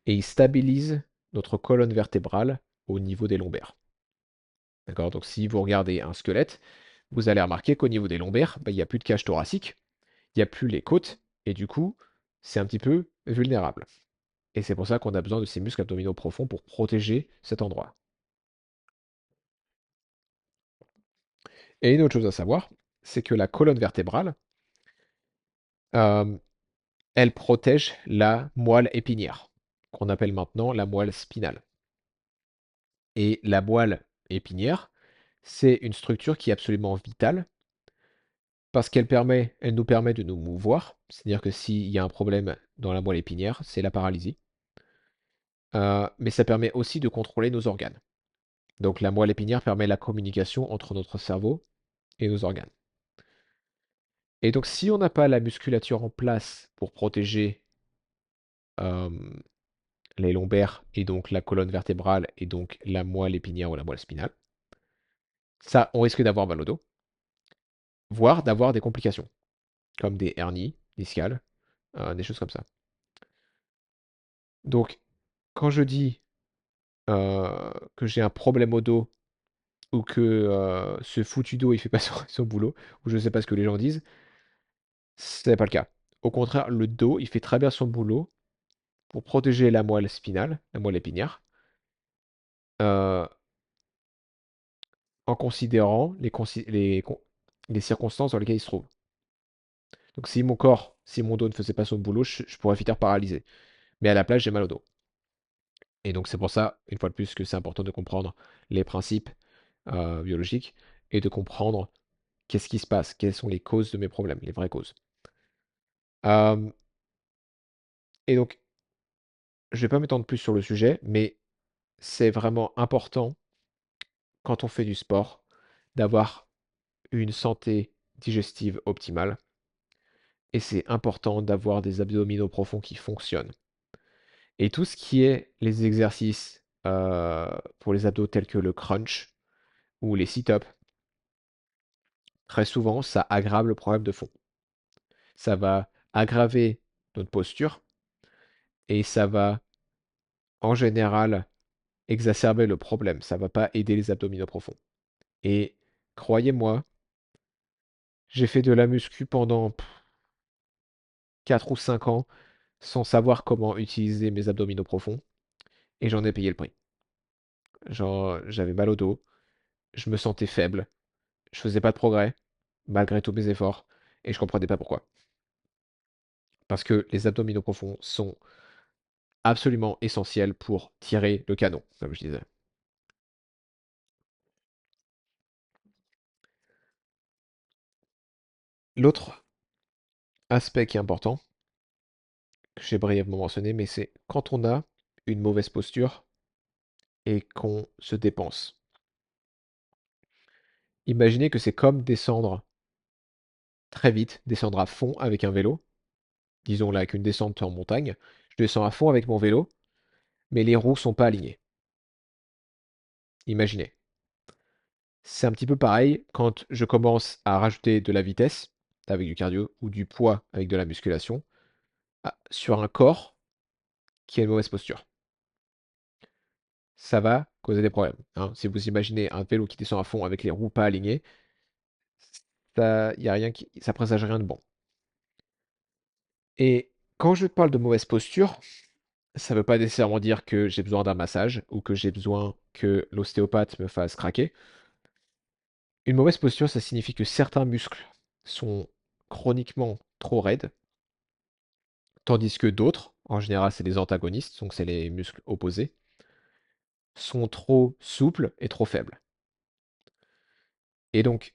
et ils stabilisent notre colonne vertébrale au niveau des lombaires. D'accord? Donc si vous regardez un squelette, vous allez remarquer qu'au niveau des lombaires, bah, il n'y a plus de cage thoracique, il n'y a plus les côtes, et du coup, c'est un petit peu vulnérable. Et c'est pour ça qu'on a besoin de ces muscles abdominaux profonds pour protéger cet endroit. Et une autre chose à savoir, c'est que la colonne vertébrale, euh, elle protège la moelle épinière, qu'on appelle maintenant la moelle spinale. Et la moelle épinière, c'est une structure qui est absolument vitale parce elle nous permet de nous mouvoir. C'est-à-dire que s'il y a un problème dans la moelle épinière, c'est la paralysie. Mais ça permet aussi de contrôler nos organes. Donc la moelle épinière permet la communication entre notre cerveau et nos organes. Et donc si on n'a pas la musculature en place pour protéger euh, les lombaires et donc la colonne vertébrale et donc la moelle épinière ou la moelle spinale, ça, on risque d'avoir mal au dos, voire d'avoir des complications, comme des hernies discales, des choses comme ça. Donc, quand je dis que j'ai un problème au dos ou que ce foutu dos il fait pas son boulot, ou je sais pas ce que les gens disent, ce n'est pas le cas. Au contraire, le dos il fait très bien son boulot pour protéger la moelle spinale, la moelle épinière, euh, en considérant les circonstances dans lesquelles il se trouve. Donc si mon dos ne faisait pas son boulot, je pourrais finir paralysé. Mais à la place, j'ai mal au dos. Et donc c'est pour ça, une fois de plus, que c'est important de comprendre les principes biologiques et de comprendre qu'est-ce qui se passe, quelles sont les causes de mes problèmes, les vraies causes. Euh, et donc, je ne vais pas m'étendre plus sur le sujet, mais c'est vraiment important quand on fait du sport d'avoir une santé digestive optimale. Et c'est important d'avoir des abdominaux profonds qui fonctionnent. Et tout ce qui est les exercices pour les abdos tels que le crunch ou les sit-ups, très souvent, ça aggrave le problème de fond. Ça va aggraver. notre posture, et ça va, en général, exacerber le problème. Ça va pas aider les abdominaux profonds. Et croyez-moi, j'ai fait de la muscu pendant 4 ou 5 ans sans savoir comment utiliser mes abdominaux profonds, et j'en ai payé le prix. Genre, j'avais mal au dos, je me sentais faible, je faisais pas de progrès, malgré tous mes efforts, et je comprenais pas pourquoi. Parce que les abdominaux profonds sont absolument essentiels pour tirer le canon, comme je disais. L'autre aspect qui est important, que j'ai brièvement mentionné, mais c'est quand on a une mauvaise posture et qu'on se dépense. Imaginez que c'est comme descendre très vite, descendre à fond avec un vélo, disons là avec une descente en montagne. Je descends à fond avec mon vélo, mais les roues sont pas alignées. Imaginez. C'est un petit peu pareil quand je commence à rajouter de la vitesse avec du cardio ou du poids avec de la musculation sur un corps qui a une mauvaise posture. Ça va causer des problèmes, hein. Si vous imaginez un vélo qui descend à fond avec les roues pas alignées, ça, y a rien ça présage rien de bon. Et quand je parle de mauvaise posture, ça ne veut pas nécessairement dire que j'ai besoin d'un massage ou que j'ai besoin que l'ostéopathe me fasse craquer. Une mauvaise posture, ça signifie que certains muscles sont chroniquement trop raides, tandis que d'autres, en général c'est les antagonistes, donc c'est les muscles opposés, sont trop souples et trop faibles. Et donc,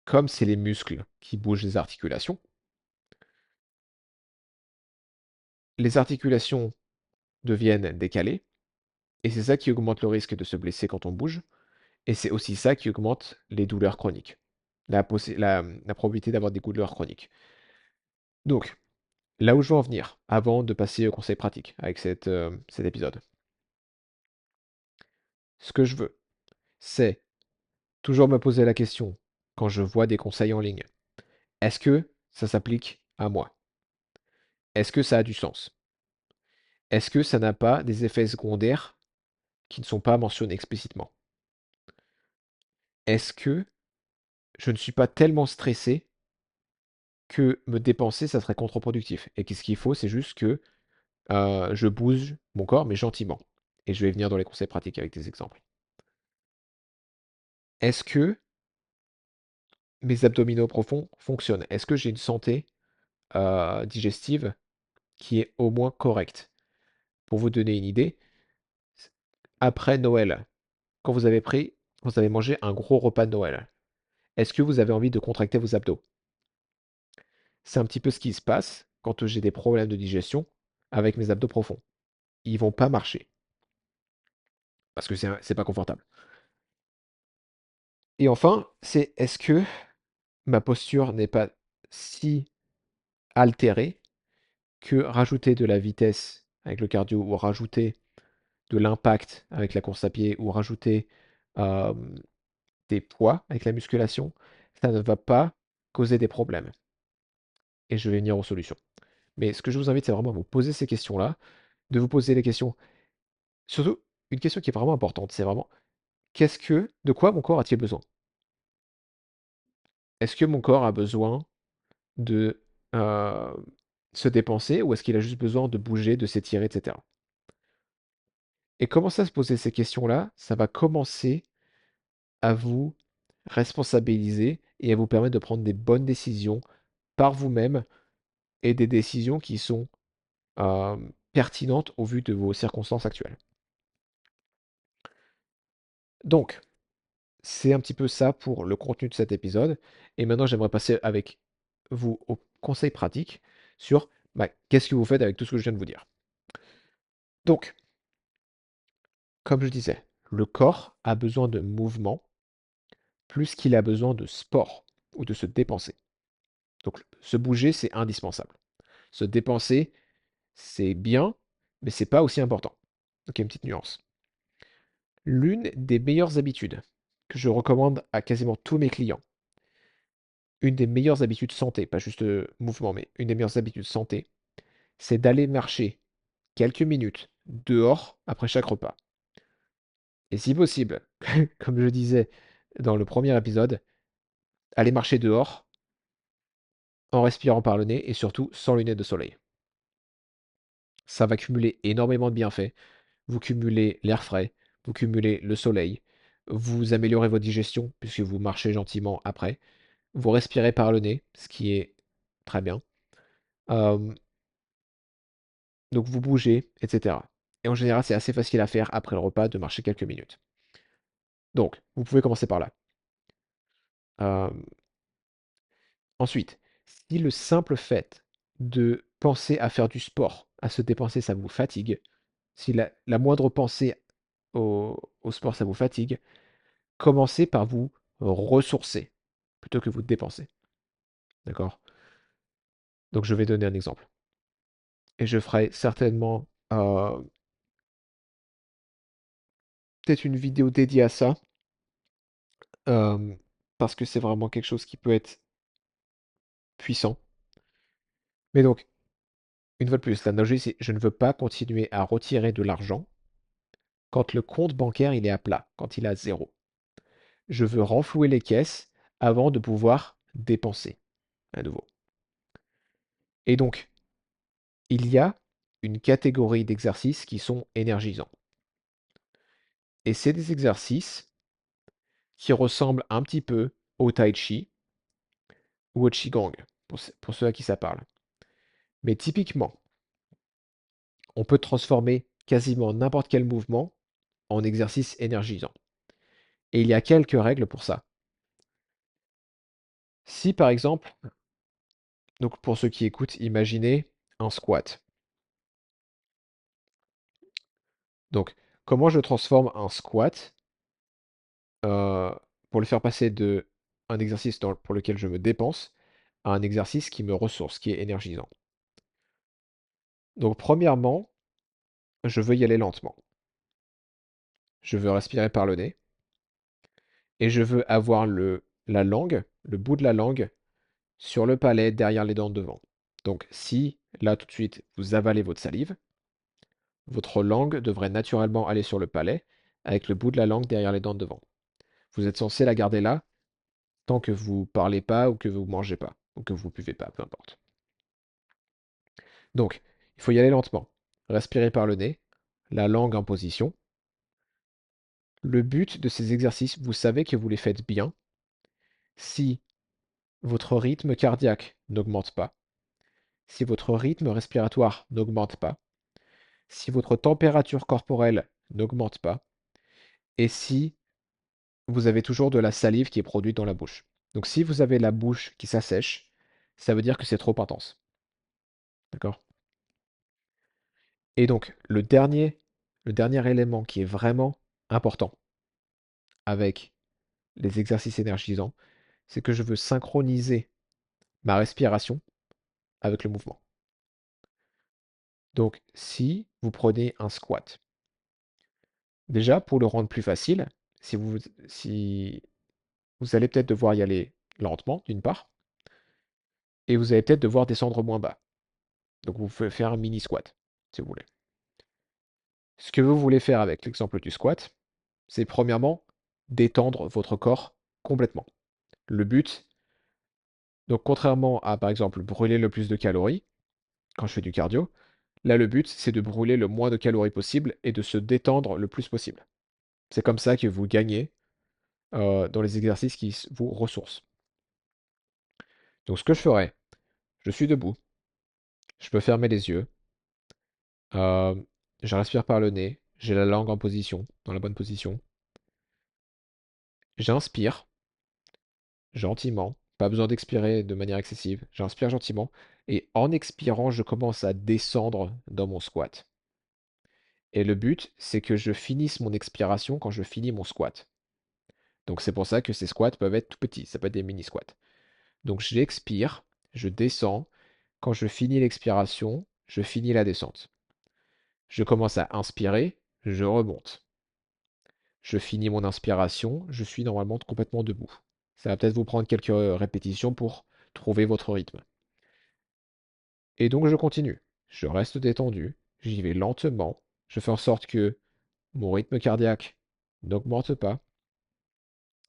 comme c'est les muscles qui bougent les articulations deviennent décalées, et c'est ça qui augmente le risque de se blesser quand on bouge, et c'est aussi ça qui augmente les douleurs chroniques, la probabilité d'avoir des douleurs chroniques. Donc, là où je veux en venir, avant de passer au conseil pratique avec cet épisode, ce que je veux, c'est toujours me poser la question, quand je vois des conseils en ligne, est-ce que ça s'applique à moi? Est-ce que ça a du sens? Est-ce que ça n'a pas des effets secondaires qui ne sont pas mentionnés explicitement? Est-ce que je ne suis pas tellement stressé que me dépenser, ça serait contre-productif? Et qu'est-ce qu'il faut, c'est juste que je bouge mon corps, mais gentiment. Et je vais venir dans les conseils pratiques avec des exemples. Est-ce que mes abdominaux profonds fonctionnent? Est-ce que j'ai une santé digestive qui est au moins correcte? Pour vous donner une idée, après Noël, quand vous avez mangé un gros repas de Noël, est-ce que vous avez envie de contracter vos abdos? C'est un petit peu ce qui se passe quand j'ai des problèmes de digestion avec mes abdos profonds. Ils vont pas marcher parce que c'est pas confortable. Et enfin, c'est est-ce que ma posture n'est pas si altérée que rajouter de la vitesse avec le cardio ou rajouter de l'impact avec la course à pied ou rajouter euh, des poids avec la musculation, ça ne va pas causer des problèmes. Et je vais venir aux solutions. Mais ce que je vous invite, c'est vraiment à vous poser ces questions-là, de vous poser les questions. Surtout, une question qui est vraiment importante, c'est vraiment de quoi mon corps a-t-il besoin? Est-ce que mon corps a besoin de euh, se dépenser ou est-ce qu'il a juste besoin de bouger, de s'étirer, etc. Et commencer à se poser ces questions-là, ça va commencer à vous responsabiliser et à vous permettre de prendre des bonnes décisions par vous-même et des décisions qui sont euh, pertinentes au vu de vos circonstances actuelles. Donc, c'est un petit peu ça pour le contenu de cet épisode. Et maintenant, j'aimerais passer avec vous aux conseils pratiques sur qu'est-ce que vous faites avec tout ce que je viens de vous dire. Donc, comme je disais, le corps a besoin de mouvement plus qu'il a besoin de sport ou de se dépenser. Donc, se bouger, c'est indispensable. Se dépenser, c'est bien, mais c'est pas aussi important. Donc, il y a une petite nuance. L'une des meilleures habitudes que je recommande à quasiment tous mes clients, une des meilleures habitudes santé, pas juste mouvement, mais une des meilleures habitudes santé, c'est d'aller marcher quelques minutes dehors après chaque repas. Et si possible, comme je disais dans le premier épisode, aller marcher dehors en respirant par le nez et surtout sans lunettes de soleil. Ça va cumuler énormément de bienfaits. Vous cumulez l'air frais, vous cumulez le soleil, vous améliorez votre digestion puisque vous marchez gentiment après, vous respirez par le nez, ce qui est très bien. Euh, donc vous bougez, etc. Et en général, c'est assez facile à faire après le repas de marcher quelques minutes. Donc, vous pouvez commencer par là. Euh, Ensuite, si le simple fait de penser à faire du sport, à se dépenser, ça vous fatigue, si la moindre pensée au sport, ça vous fatigue, commencez par vous ressourcer plutôt que vous dépenser. D'accord? Donc je vais donner un exemple. Et je ferai certainement peut-être une vidéo dédiée à ça, euh, parce que c'est vraiment quelque chose qui peut être puissant. Mais donc, une fois de plus, l'analogie, c'est je ne veux pas continuer à retirer de l'argent quand le compte bancaire il est à plat, quand il est à zéro. Je veux renflouer les caisses avant de pouvoir dépenser à nouveau. Et donc, il y a une catégorie d'exercices qui sont énergisants. Et c'est des exercices qui ressemblent un petit peu au tai chi ou au qigong, pour ceux à qui ça parle. Mais typiquement, on peut transformer quasiment n'importe quel mouvement en exercice énergisant. Et il y a quelques règles pour ça. Si par exemple, donc pour ceux qui écoutent, imaginez un squat. Donc, comment je transforme un squat euh, pour le faire passer de un exercice pour lequel je me dépense à un exercice qui me ressource, qui est énergisant. Donc, premièrement, je veux y aller lentement. Je veux respirer par le nez et je veux avoir la langue, le bout de la langue, sur le palais derrière les dents de devant. Donc, si là tout de suite vous avalez votre salive, votre langue devrait naturellement aller sur le palais avec le bout de la langue derrière les dents de devant. Vous êtes censé la garder là tant que vous parlez pas ou que vous mangez pas, ou que vous buvez pas, peu importe. Donc, il faut y aller lentement. Respirer par le nez, la langue en position. Le but de ces exercices, vous savez que vous les faites bien si votre rythme cardiaque n'augmente pas, si votre rythme respiratoire n'augmente pas, si votre température corporelle n'augmente pas, et si vous avez toujours de la salive qui est produite dans la bouche. Donc si vous avez la bouche qui s'assèche, ça veut dire que c'est trop intense. D'accord? Et donc, le dernier élément qui est vraiment important avec les exercices énergisants, c'est que je veux synchroniser ma respiration avec le mouvement. Donc, si vous prenez un squat, déjà pour le rendre plus facile, si vous allez peut-être devoir y aller lentement, d'une part, et vous allez peut-être devoir descendre moins bas. Donc, vous pouvez faire un mini squat, si vous voulez. Ce que vous voulez faire avec l'exemple du squat, c'est premièrement détendre votre corps complètement. Le but, donc contrairement à par exemple brûler le plus de calories, quand je fais du cardio, là le but c'est de brûler le moins de calories possible et de se détendre le plus possible. C'est comme ça que vous gagnez dans les exercices qui vous ressourcent. Donc ce que je ferai, je suis debout, je peux fermer les yeux, euh, je respire par le nez, j'ai la langue en position, dans la bonne position, j'inspire gentiment, pas besoin d'expirer de manière excessive, j'inspire gentiment, et en expirant, je commence à descendre dans mon squat. Et le but, c'est que je finisse mon expiration quand je finis mon squat. Donc c'est pour ça que ces squats peuvent être tout petits, ça peut être des mini squats. Donc j'expire, je descends, quand je finis l'expiration, je finis la descente. Je commence à inspirer, je remonte. Je finis mon inspiration, je suis normalement complètement debout. Ça va peut-être vous prendre quelques répétitions pour trouver votre rythme. Et donc je continue. je reste détendu, j'y vais lentement, je fais en sorte que mon rythme cardiaque n'augmente pas,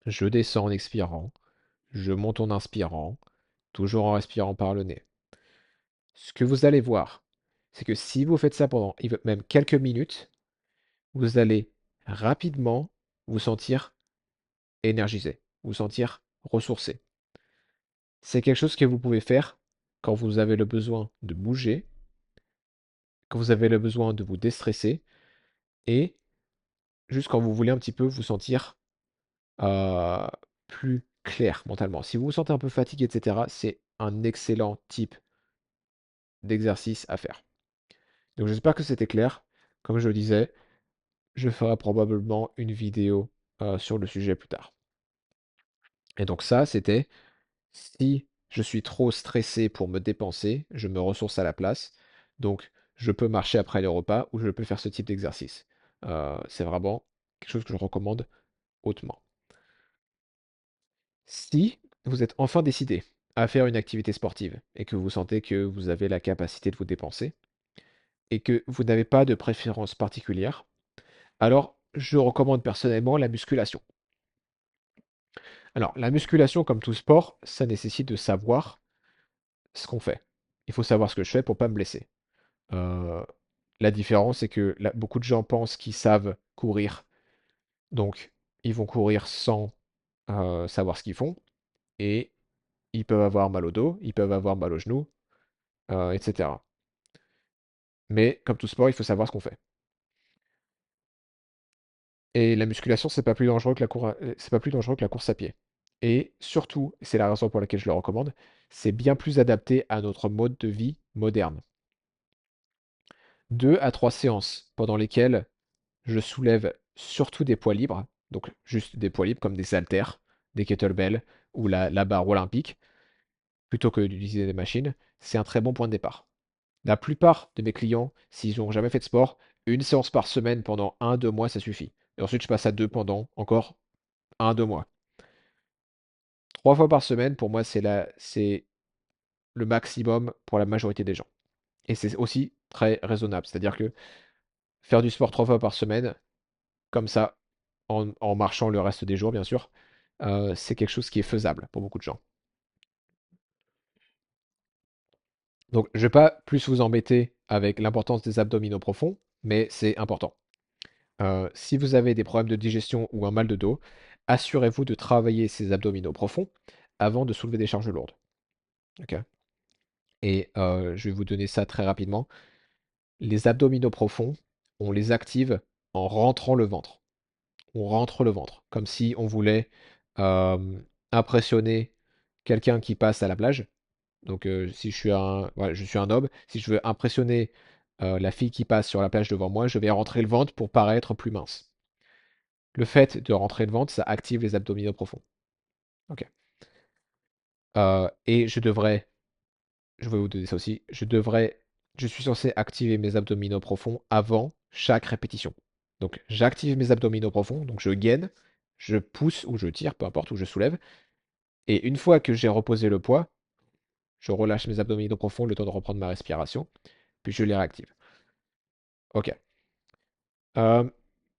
je descends en expirant, je monte en inspirant, toujours en respirant par le nez. Ce que vous allez voir, c'est que si vous faites ça pendant même quelques minutes, vous allez rapidement vous sentir énergisé, vous sentir ressourcé. C'est quelque chose que vous pouvez faire quand vous avez le besoin de bouger, quand vous avez le besoin de vous déstresser et juste quand vous voulez un petit peu vous sentir euh, plus clair mentalement. Si vous vous sentez un peu fatigué, etc., c'est un excellent type d'exercice à faire. Donc j'espère que c'était clair. Comme je le disais, je ferai probablement une vidéo sur le sujet plus tard. Et donc ça, c'était si je suis trop stressé pour me dépenser, je me ressource à la place. Donc je peux marcher après les repas ou je peux faire ce type d'exercice. C'est vraiment quelque chose que je recommande hautement. Si vous êtes enfin décidé à faire une activité sportive et que vous sentez que vous avez la capacité de vous dépenser et que vous n'avez pas de préférence particulière, alors je recommande personnellement la musculation. Alors, la musculation, comme tout sport, ça nécessite de savoir ce qu'on fait. Il faut savoir ce que je fais pour pas me blesser. Euh, la différence, c'est que beaucoup de gens pensent qu'ils savent courir, donc ils vont courir sans savoir ce qu'ils font, et ils peuvent avoir mal au dos, ils peuvent avoir mal aux genoux, etc. Mais comme tout sport, il faut savoir ce qu'on fait. Et la musculation, c'est pas plus dangereux que c'est pas plus dangereux que la course à pied. Et surtout, c'est la raison pour laquelle je le recommande, c'est bien plus adapté à notre mode de vie moderne. 2 à 3 séances pendant lesquelles je soulève surtout des poids libres, donc juste des poids libres comme des haltères, des kettlebells ou la barre olympique, plutôt que d'utiliser des machines, c'est un très bon point de départ. La plupart de mes clients, s'ils n'ont jamais fait de sport, une séance par semaine pendant 1 2 mois, ça suffit. Et ensuite, je passe à deux pendant encore 1 2 mois. 3 fois par semaine, pour moi, c'est le maximum pour la majorité des gens. Et c'est aussi très raisonnable. C'est-à-dire que faire du sport 3 fois par semaine, comme ça, en marchant le reste des jours, bien sûr, c'est quelque chose qui est faisable pour beaucoup de gens. Donc, je ne vais pas plus vous embêter avec l'importance des abdominaux profonds, mais c'est important. Si vous avez des problèmes de digestion ou un mal de dos, assurez-vous de travailler ces abdominaux profonds avant de soulever des charges lourdes. Ok. Et je vais vous donner ça très rapidement. Les abdominaux profonds, on les active en rentrant le ventre. On rentre le ventre, comme si on voulait euh, impressionner quelqu'un qui passe à la plage. Donc, si je suis un homme, si je veux impressionner la fille qui passe sur la plage devant moi, je vais rentrer le ventre pour paraître plus mince. Le fait de rentrer le ventre, ça active les abdominaux profonds. Ok. Et je vais vous donner ça aussi, je suis censé activer mes abdominaux profonds avant chaque répétition. Donc j'active mes abdominaux profonds, donc je gaine, je pousse ou je tire, peu importe, ou je soulève. Et une fois que j'ai reposé le poids, je relâche mes abdominaux profonds le temps de reprendre ma respiration, puis je les réactive. Ok. Euh,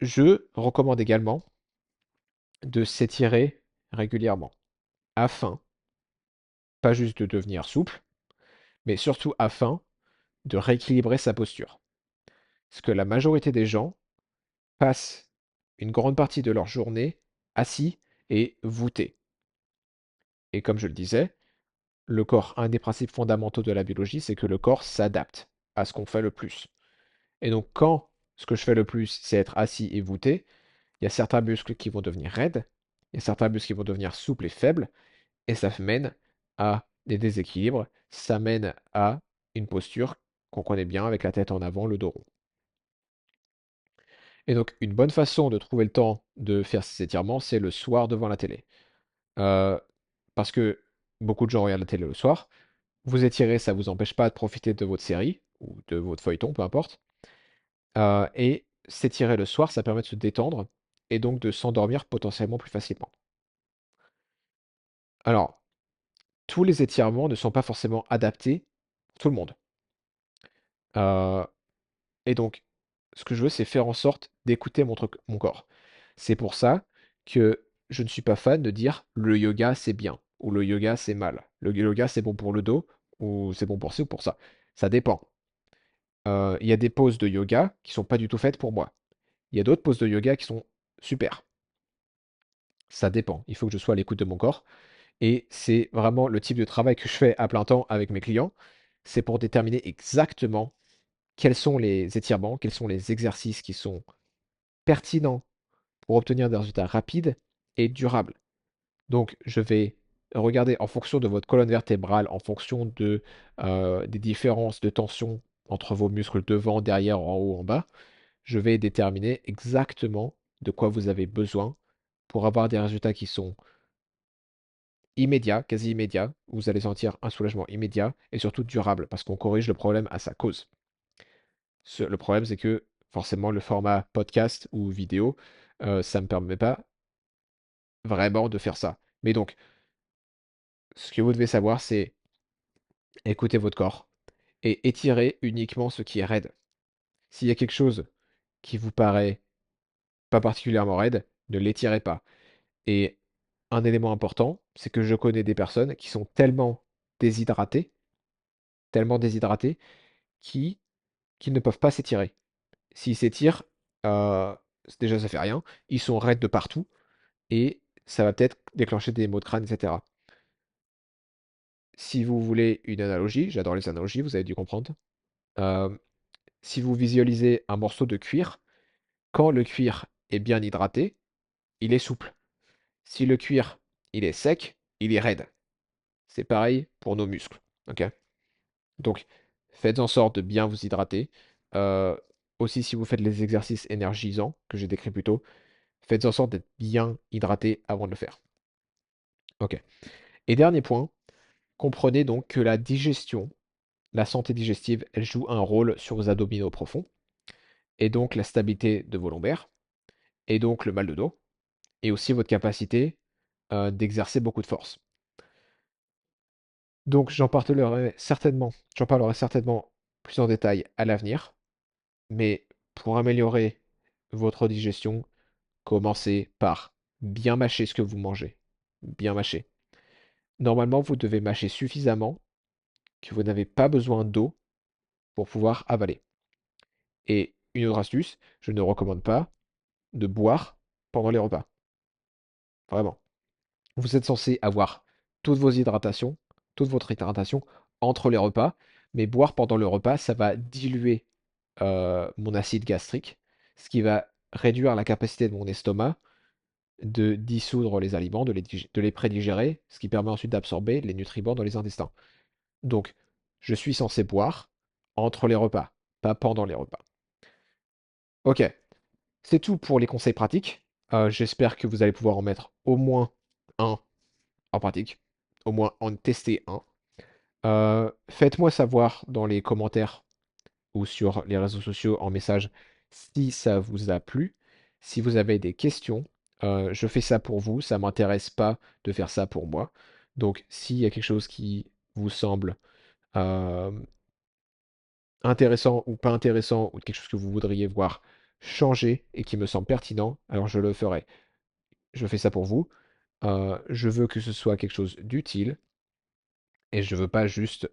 je recommande également de s'étirer régulièrement, afin, pas juste de devenir souple, mais surtout afin de rééquilibrer sa posture. Parce que la majorité des gens passent une grande partie de leur journée assis et voûtés. Et comme je le disais, le corps, un des principes fondamentaux de la biologie, c'est que le corps s'adapte à ce qu'on fait le plus. Et donc quand ce que je fais le plus, c'est être assis et voûté, il y a certains muscles qui vont devenir raides, il y a certains muscles qui vont devenir souples et faibles, et ça mène à des déséquilibres, ça mène à une posture qu'on connaît bien avec la tête en avant, le dos rond. Et donc, une bonne façon de trouver le temps de faire ces étirements, c'est le soir devant la télé. Euh, Parce que beaucoup de gens regardent la télé le soir. Vous étirez, ça ne vous empêche pas de profiter de votre série ou de votre feuilleton, peu importe. Et s'étirer le soir, ça permet de se détendre et donc de s'endormir potentiellement plus facilement. Alors, tous les étirements ne sont pas forcément adaptés pour tout le monde. Euh, et donc, ce que je veux, c'est faire en sorte d'écouter mon corps. C'est pour ça que je ne suis pas fan de dire le yoga c'est bien ou le yoga c'est mal. Le yoga c'est bon pour le dos ou c'est bon pour ci ou pour ça. Ça dépend. Il y a des poses de yoga qui sont pas du tout faites pour moi. Il y a d'autres poses de yoga qui sont super. Ça dépend. Il faut que je sois à l'écoute de mon corps. Et c'est vraiment le type de travail que je fais à plein temps avec mes clients. C'est pour déterminer exactement quels sont les étirements, quels sont les exercices qui sont pertinents pour obtenir des résultats rapides et durables. Donc, je vais regarder en fonction de votre colonne vertébrale, en fonction des différences de tension entre vos muscles devant, derrière, en haut, en bas. Je vais déterminer exactement de quoi vous avez besoin pour avoir des résultats qui sont immédiats, quasi immédiats. Vous allez sentir un soulagement immédiat et surtout durable parce qu'on corrige le problème à sa cause. Le problème, c'est que forcément, le format podcast ou vidéo, ça ne me permet pas vraiment de faire ça. Mais donc, ce que vous devez savoir, c'est écouter votre corps et étirer uniquement ce qui est raide. S'il y a quelque chose qui vous paraît pas particulièrement raide, ne l'étirez pas. Et un élément important, c'est que je connais des personnes qui sont tellement déshydratées, qui, qui ne peuvent pas s'étirer. S'ils s'étirent, euh, déjà ça fait rien, ils sont raides de partout et ça va peut-être déclencher des maux de crâne, etc. Si vous voulez une analogie, j'adore les analogies, vous avez dû comprendre. Euh, si vous visualisez un morceau de cuir, quand le cuir est bien hydraté, il est souple. Si le cuir, il est sec, il est raide. C'est pareil pour nos muscles. Ok. Donc, faites en sorte de bien vous hydrater. Euh, aussi, si vous faites les exercices énergisants que j'ai décrits plus tôt, faites en sorte d'être bien hydraté avant de le faire. Ok. Et dernier point, comprenez donc que la digestion, la santé digestive, elle joue un rôle sur vos abdominaux profonds, et donc la stabilité de vos lombaires, et donc le mal de dos, et aussi votre capacité d'exercer beaucoup de force. Donc j'en parlerai certainement plus en détail à l'avenir, mais pour améliorer votre digestion, commencez par bien mâcher ce que vous mangez. Bien mâcher. Normalement, vous devez mâcher suffisamment que vous n'avez pas besoin d'eau pour pouvoir avaler. Et une autre astuce, je ne recommande pas de boire pendant les repas. Vraiment. Vous êtes censé avoir toutes vos hydratations, toute votre hydratation entre les repas, mais boire pendant le repas, ça va diluer mon acide gastrique, ce qui va réduire la capacité de mon estomac de dissoudre les aliments, de les prédigérer, ce qui permet ensuite d'absorber les nutriments dans les intestins. Donc, je suis censé boire entre les repas, pas pendant les repas. Ok, c'est tout pour les conseils pratiques. J'espère que vous allez pouvoir en mettre au moins un en pratique, au moins en tester un. Faites-moi savoir dans les commentaires ou sur les réseaux sociaux en message si ça vous a plu. Si vous avez des questions, je fais ça pour vous, ça m'intéresse pas de faire ça pour moi. Donc s'il y a quelque chose qui vous semble euh, intéressant ou pas intéressant, ou quelque chose que vous voudriez voir changer et qui me semble pertinent, alors je le ferai. Je fais ça pour vous. Je veux que ce soit quelque chose d'utile et je veux pas juste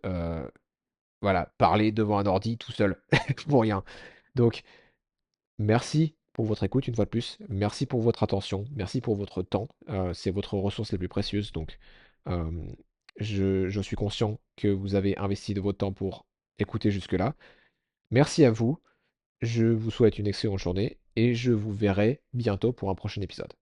voilà, parler devant un ordi tout seul pour rien. Donc, merci pour votre écoute une fois de plus. Merci pour votre attention. Merci pour votre temps. C'est votre ressource la plus précieuse. Donc, euh, je suis conscient que vous avez investi de votre temps pour écouter jusque-là. Merci à vous. Je vous souhaite une excellente journée et je vous verrai bientôt pour un prochain épisode.